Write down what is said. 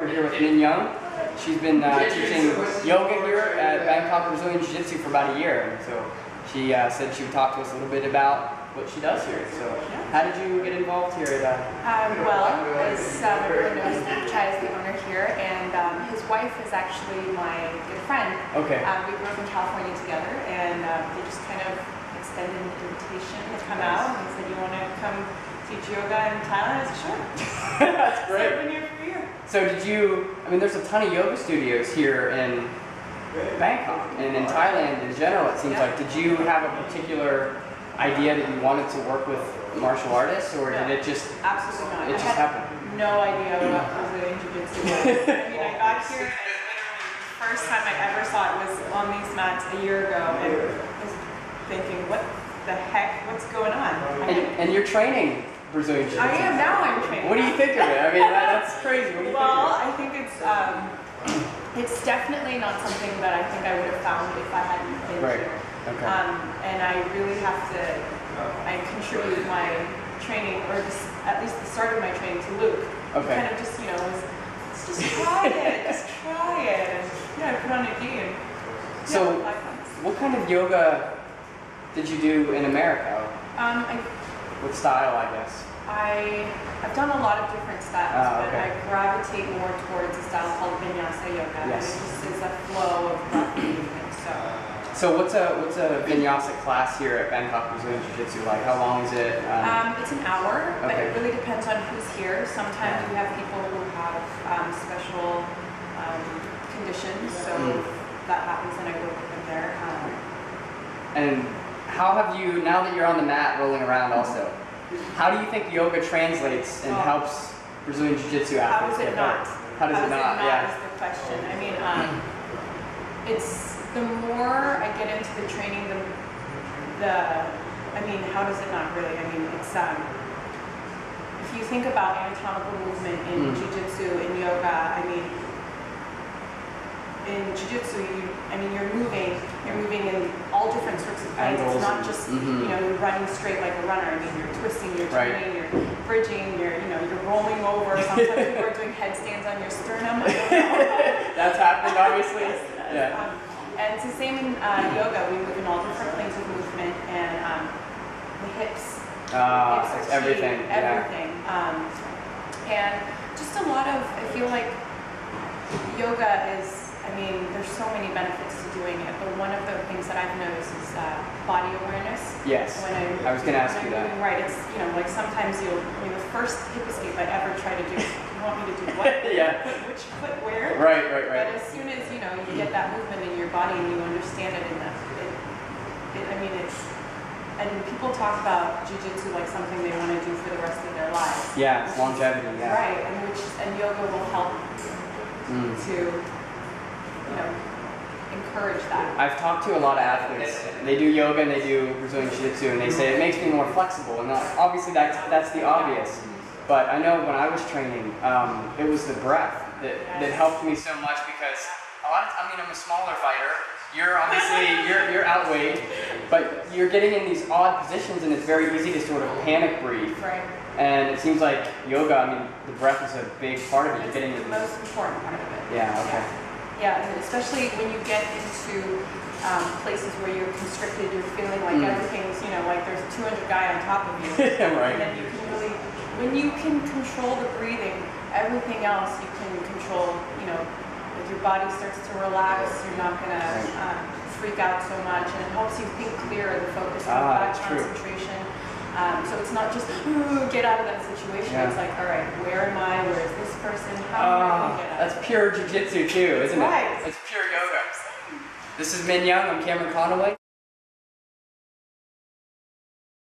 We're here with Min Young. She's been teaching yoga here at Bangkok Brazilian Jiu-Jitsu for about a year. And so she said she would talk to us a little bit about what she does here. So how did you get involved here at well, as everyone knows, Chai is the owner here, and his wife is actually my good friend. Okay. We grew up in California together, and they just kind of extended an invitation to come out and said, "You want to come teach yoga in Thailand?" I said, "Sure." That's great. So I've been here for a year. So did you, I mean, there's a ton of yoga studios here in Bangkok and in Thailand in general, it seems like. Did you have a particular idea that you wanted to work with martial artists, or did it just, absolutely not. It just happened? No idea what Brazilian Jiu-Jitsu was. I mean, I got here and literally the first time I ever saw it was on these mats a year ago, and I was thinking, what the heck, what's going on? And you're training Brazilian Jiu-Jitsu. I am, now I'm training. What do you think of it? I mean, that's crazy. What do you think of it? Well, I think it's definitely not something that I think I would have found if I hadn't been here. Okay. And I really have to, I contribute my training, or at least the start of my training, to Luke. Okay. Kind of just, let's just try it, just try it. And I put on a gi and So, what kind of yoga did you do in America? What style, I guess? I've done a lot of different styles, but I gravitate more towards a style called Vinyasa Yoga. Yes. And it just is a flow of breath movement. So what's a Vinyasa class here at Bangkok Brazilian Jiu-Jitsu like? How long is it? It's an hour, but Okay. it really depends on who's here. Sometimes we have people who have special conditions, so if that happens, then I go with them there. And how have you, now that you're on the mat rolling around also, how do you think yoga translates and helps Brazilian Jiu-Jitsu athletes How is it get not? better? How does it not? Is the question. I mean, it's the more I get into the training, I mean, how does it not really? I mean, it's if you think about anatomical movement in Jiu-Jitsu, in yoga, I mean, in Jiu-Jitsu, you're moving in all different sorts of planes. It's not just, you're running straight like a runner. I mean, you're twisting, you're turning, you're bridging, you're rolling over. Sometimes people are doing headstands on your sternum. That's happened, obviously. Yeah. And it's the same in yoga. We move in all different planes of movement, and the hips. It's everything. Everything. And just a lot of, I feel like yoga is, there's so many benefits to doing it, but one of the things that I've noticed is body awareness. Yes. I was going to ask you that. Right. It's, like sometimes the first hip escape I ever try to do, you want me to do what? Yeah. Which foot where? Right. But as soon as, you get that movement in your body and you understand it enough, and people talk about Jiu-Jitsu like something they want to do for the rest of their lives. Yeah, it's longevity, yeah. Right, and yoga will help to, encourage that. I've talked to a lot of athletes. They do yoga and they do Brazilian Jiu-Jitsu, and they say it makes me more flexible. And obviously that's the obvious. But I know when I was training, it was the breath that helped me so much, because a lot of I'm a smaller fighter. You're obviously you're outweighed, but you're getting in these odd positions, and it's very easy to sort of panic breathe. Right. And it seems like yoga, the breath is a big part of it. It's the most important part of it. Yeah. Okay. Yeah, and especially when you get into places where you're constricted, you're feeling like everything's, like there's a 200 guy on top of you. Right. And then you can really, when you can control the breathing, everything else you can control. If your body starts to relax, you're not going to freak out so much, and it helps you think clearer, the focus on that concentration. So it's not just, get out of that situation. Yeah. It's like, all right, where am I? Where is this person? How am I going to get out? That's pure jiu-jitsu too, isn't it? Right. It's pure yoga. This is Min Young. I'm Cameron Conaway.